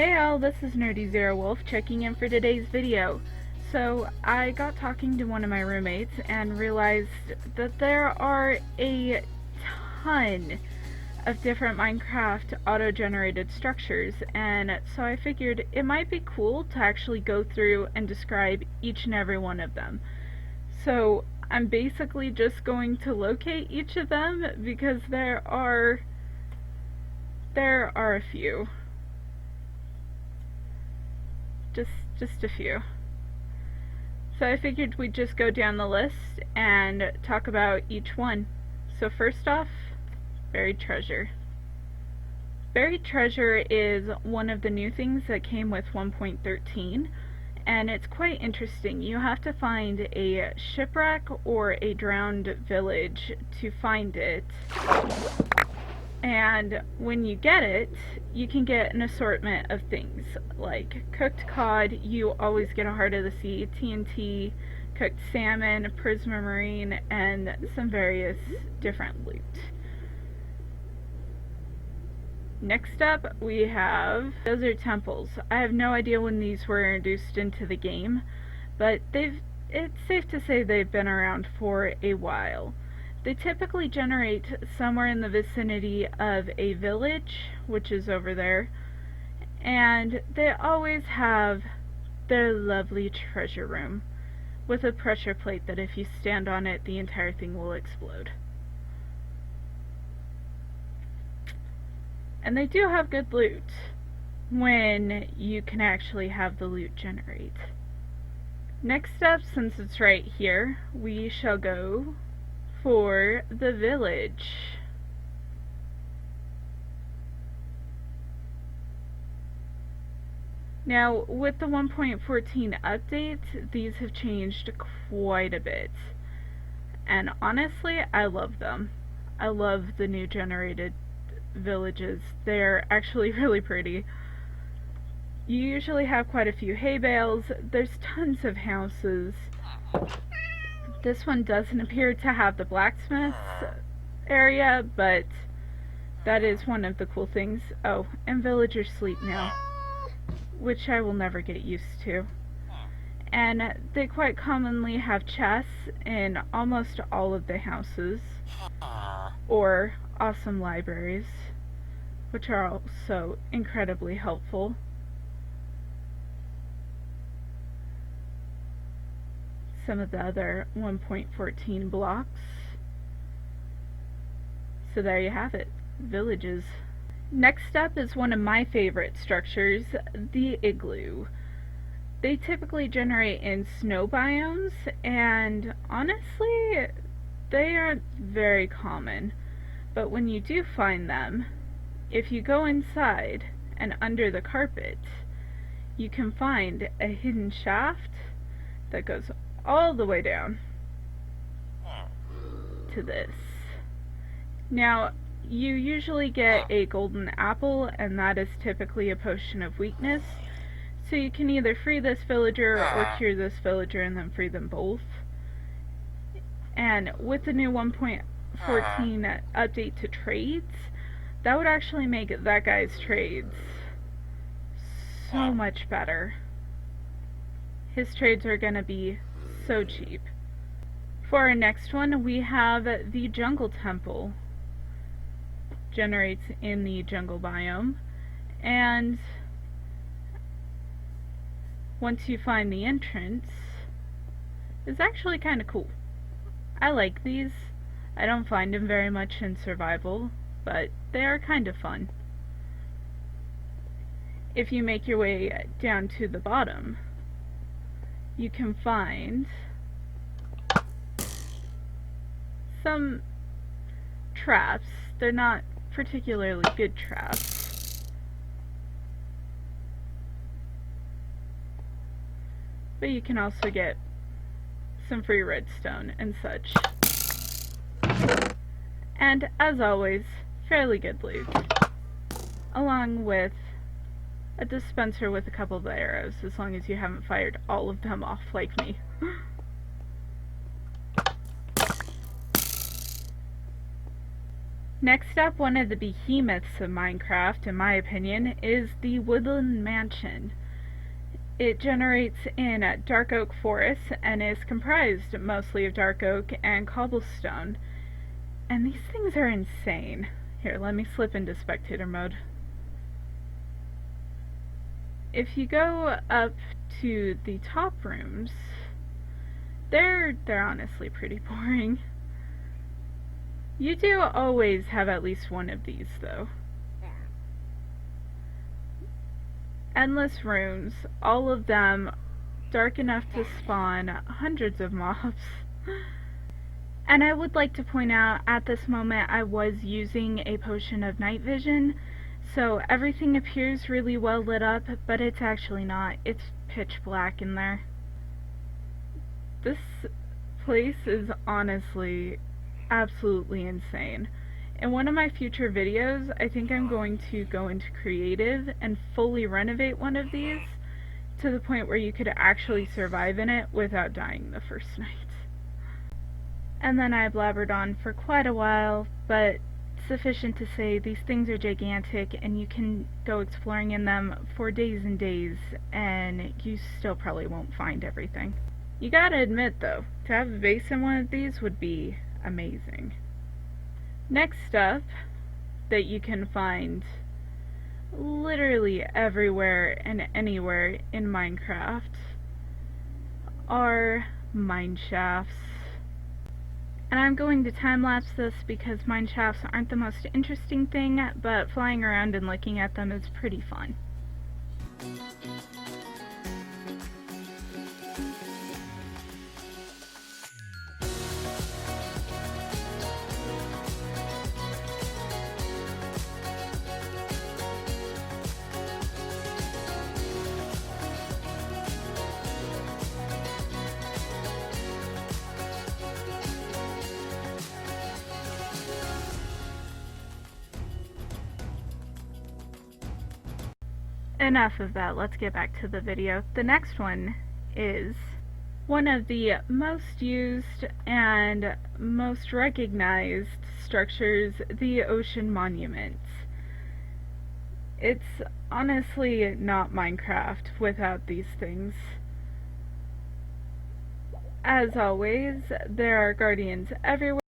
Hey all, this is Nerdy0Wolf checking in for today's video. So I got talking to one of my roommates and realized that there are a ton of different Minecraft auto-generated structures, and so I figured it might be cool to actually go through and describe each and every one of them. So I'm basically just going to locate each of them because there are a few. Just a few. So I figured we'd just go down the list and talk about each one. So first off, buried treasure. Buried treasure is one of the new things that came with 1.13, and it's quite interesting. You have to find a shipwreck or a drowned village to find it. And when you get it, you can get an assortment of things, like cooked cod, you always get a heart of the sea, TNT, cooked salmon, prismarine, and some various different loot. Next up, we have desert temples. I have no idea when these were introduced into the game, but it's safe to say they've been around for a while. They typically generate somewhere in the vicinity of a village, which is over there, and they always have their lovely treasure room with a pressure plate that if you stand on it, the entire thing will explode. And they do have good loot when you can actually have the loot generate. Next up, since it's right here, we shall go for the village. Now, with the 1.14 update, these have changed quite a bit. And honestly, I love them. I love the new generated villages. They're actually really pretty. You usually have quite a few hay bales. There's tons of houses. This one doesn't appear to have the blacksmith area, but that is one of the cool things. Oh, and villagers sleep now, which I will never get used to. And they quite commonly have chests in almost all of the houses, or awesome libraries, which are also incredibly helpful. Some of the other 1.14 blocks. So there you have it, villages. Next up is one of my favorite structures, the igloo. They typically generate in snow biomes, and honestly, they aren't very common. But when you do find them, if you go inside and under the carpet, you can find a hidden shaft that goes all the way down to this. Now, you usually get a golden apple, and that is typically a potion of weakness. So you can either free this villager or cure this villager and then free them both. And with the new 1.14 update to trades, that would actually make that guy's trades so much better. His trades are gonna be so cheap. For our next one, we have the jungle temple. Generates in the jungle biome, and once you find the entrance, it's actually kind of cool. I like these. I don't find them very much in survival, but they are kind of fun. If you make your way down to the bottom, you can find some traps. They're not particularly good traps, but you can also get some free redstone and such. And as always, fairly good loot, along with a dispenser with a couple of arrows, as long as you haven't fired all of them off like me. Next up, one of the behemoths of Minecraft, in my opinion, is the Woodland Mansion. It generates in dark oak forests and is comprised mostly of dark oak and cobblestone. And these things are insane. Here, let me slip into spectator mode. If you go up to the top rooms, they're honestly pretty boring. You do always have at least one of these, though. Endless rooms, all of them dark enough to spawn hundreds of mobs. And I would like to point out, at this moment I was using a potion of night vision, so everything appears really well lit up, but it's actually not. It's pitch black in there. This place is honestly absolutely insane. In one of my future videos, I think I'm going to go into creative and fully renovate one of these to the point where you could actually survive in it without dying the first night. And then I blabbered on for quite a while, but sufficient to say these things are gigantic and you can go exploring in them for days and days and you still probably won't find everything. You gotta admit though, to have a base in one of these would be amazing. Next up, that you can find literally everywhere and anywhere in Minecraft, are mine shafts. And I'm going to time-lapse this because mine shafts aren't the most interesting thing, but flying around and looking at them is pretty fun. Enough of that, let's get back to the video. The next one is one of the most used and most recognized structures, the ocean monuments. It's honestly not Minecraft without these things. As always, there are guardians everywhere.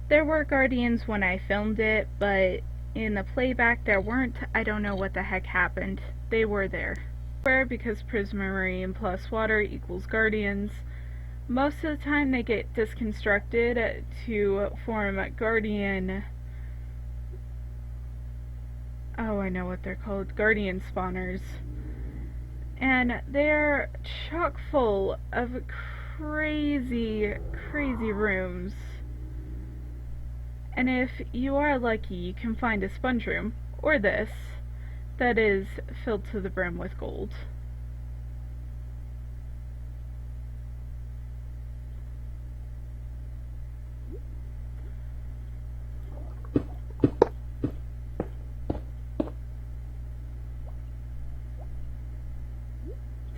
There were guardians when I filmed it, but in the playback there weren't. I don't know what the heck happened. They were there. Because prismarine plus water equals guardians. Most of the time they get disconstructed to form guardian... oh, I know what they're called. Guardian spawners. And they're chock full of crazy, crazy rooms. And if you are lucky, you can find a sponge room, or this, that is filled to the brim with gold.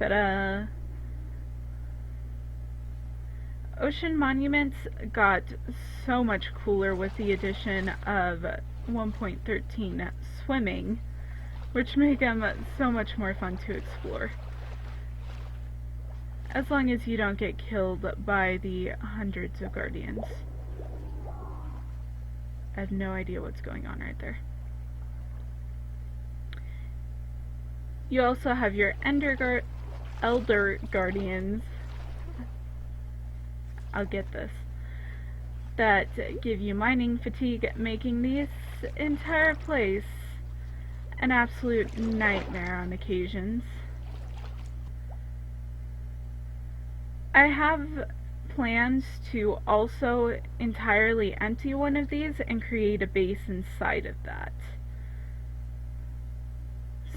Ta-da! Ocean monuments got so much cooler with the addition of 1.13 swimming, which make them so much more fun to explore. As long as you don't get killed by the hundreds of guardians. I have no idea what's going on right there. You also have your elder guardians. I'll get this. That give you mining fatigue, making this entire place an absolute nightmare on occasions. I have plans to also entirely empty one of these and create a base inside of that.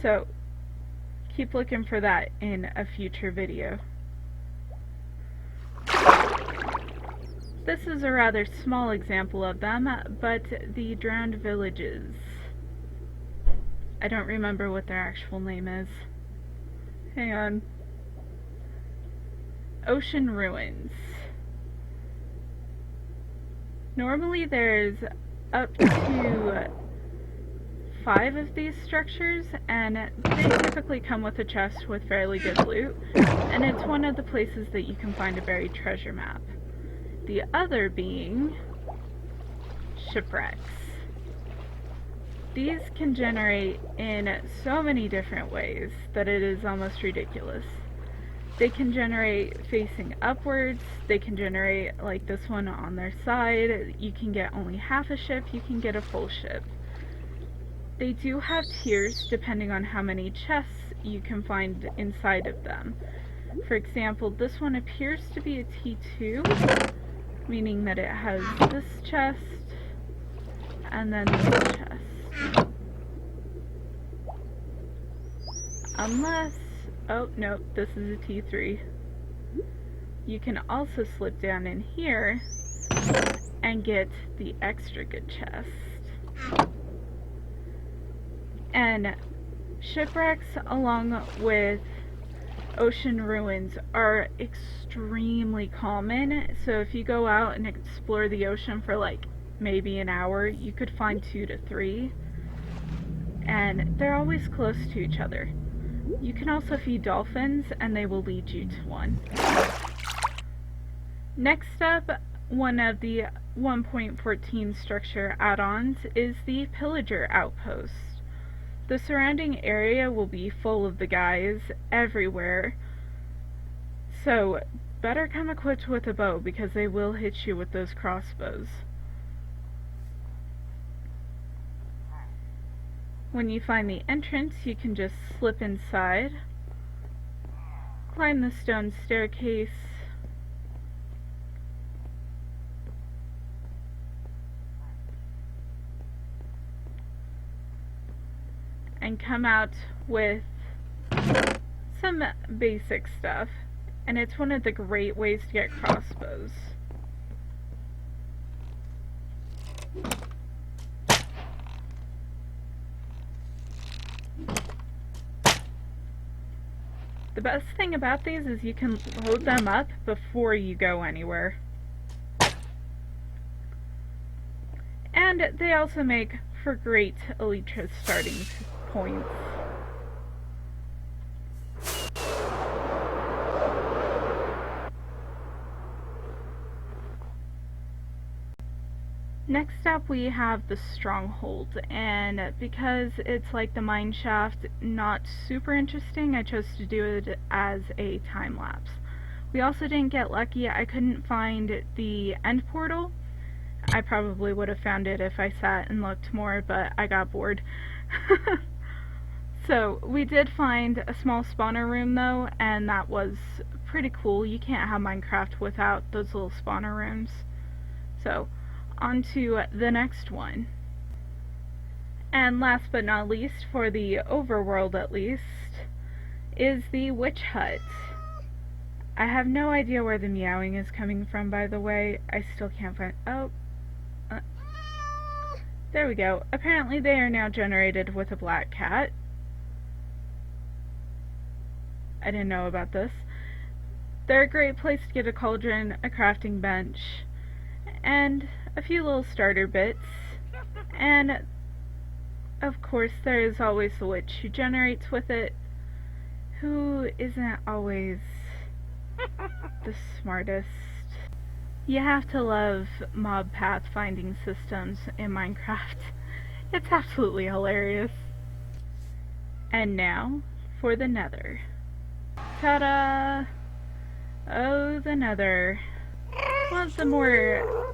So keep looking for that in a future video. This is a rather small example of them, but the drowned villages. I don't remember what their actual name is. Hang on. Ocean ruins. Normally there's up to 5 of these structures, and they typically come with a chest with fairly good loot, and it's one of the places that you can find a buried treasure map. The other being shipwrecks. These can generate in so many different ways that it is almost ridiculous. They can generate facing upwards, they can generate like this one on their side, you can get only half a ship, you can get a full ship. They do have tiers depending on how many chests you can find inside of them. For example, this one appears to be a T2, meaning that it has this chest and then this chest. Unless, oh no, this is a T3. You can also slip down in here and get the extra good chest. And shipwrecks along with ocean ruins are extremely common, so if you go out and explore the ocean for like maybe an hour, you could find 2 to 3, and they're always close to each other. You can also feed dolphins and they will lead you to one. Next up, one of the 1.14 structure add-ons is the Pillager Outpost. The surrounding area will be full of the guys everywhere, so better come equipped with a bow because they will hit you with those crossbows. When you find the entrance, you can just slip inside, climb the stone staircase, and come out with some basic stuff, and it's one of the great ways to get crossbows. The best thing about these is you can load them up before you go anywhere. And they also make for great elytra starting points. Next up we have the Stronghold, and because it's like the mine shaft, not super interesting, I chose to do it as a time lapse. We also didn't get lucky, I couldn't find the end portal. I probably would have found it if I sat and looked more, but I got bored. So we did find a small spawner room though, and that was pretty cool. You can't have Minecraft without those little spawner rooms. So on to the next one. And last but not least, for the overworld at least, is the Witch Hut. I have no idea where the meowing is coming from, by the way. I still can't find... there we go. Apparently they are now generated with a black cat. I didn't know about this. They're a great place to get a cauldron, a crafting bench, and a few little starter bits. And of course there is always the witch who generates with it, who isn't always the smartest. You have to love mob pathfinding systems in Minecraft. It's absolutely hilarious. And now for the Nether. Ta-da! Oh, the Nether. One of the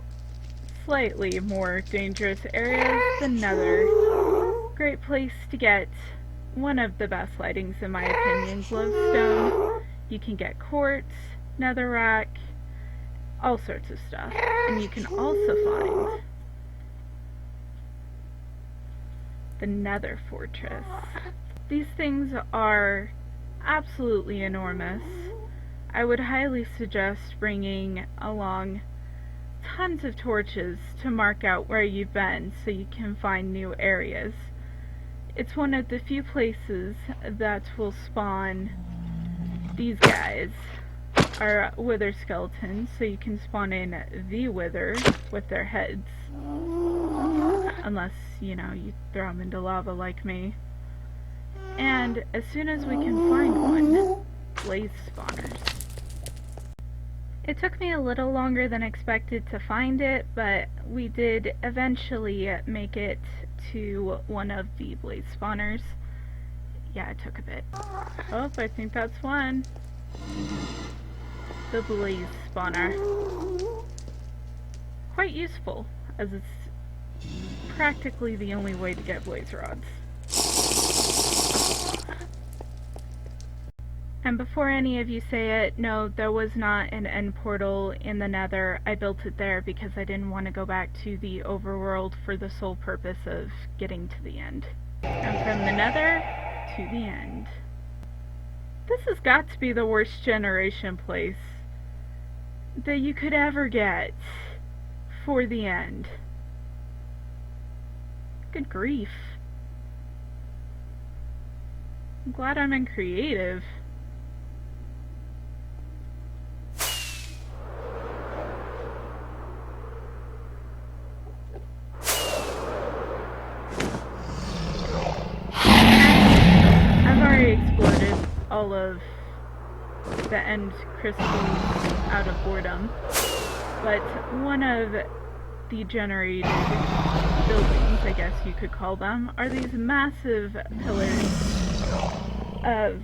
slightly more dangerous areas, the Nether. Great place to get one of the best lightings in my opinion, glowstone. You can get quartz, netherrack, all sorts of stuff. And you can also find the Nether Fortress. These things are absolutely enormous. I would highly suggest bringing along tons of torches to mark out where you've been so you can find new areas. It's one of the few places that will spawn these guys, are wither skeletons, so you can spawn in the wither with their heads. unless, you know, you throw them into lava like me. And as soon as we can find one, blaze spawners. It took me a little longer than expected to find it, but we did eventually make it to one of the blaze spawners. Yeah, it took a bit. Oh, I think that's one. The blaze spawner. Quite useful, as it's practically the only way to get blaze rods. And before any of you say it, no, there was not an end portal in the Nether. I built it there because I didn't want to go back to the overworld for the sole purpose of getting to the end. And from the Nether to the end. This has got to be the worst generation place that you could ever get for the end. Good grief. I'm glad I'm in creative. Exploded all of the end crystals out of boredom, but one of the generated buildings, I guess you could call them, are these massive pillars of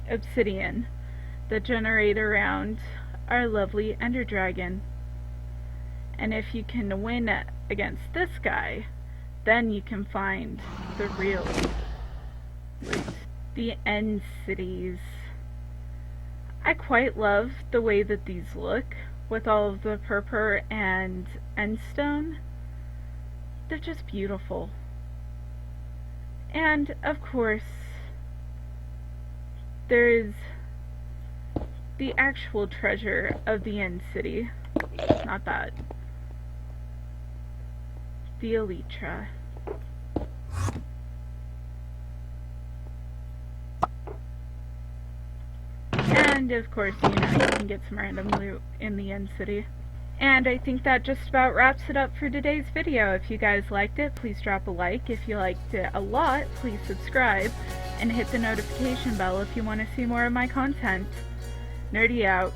obsidian that generate around our lovely ender dragon. And if you can win against this guy, then you can find the real loot. The end cities. I quite love the way that these look with all of the purple and end stone. They're just beautiful. And of course, there's the actual treasure of the end city. Not that. The elytra. And of course, you know, you can get some random loot in the end city. And I think that just about wraps it up for today's video. If you guys liked it, please drop a like. If you liked it a lot, please subscribe. And hit the notification bell if you want to see more of my content. Nerdy out.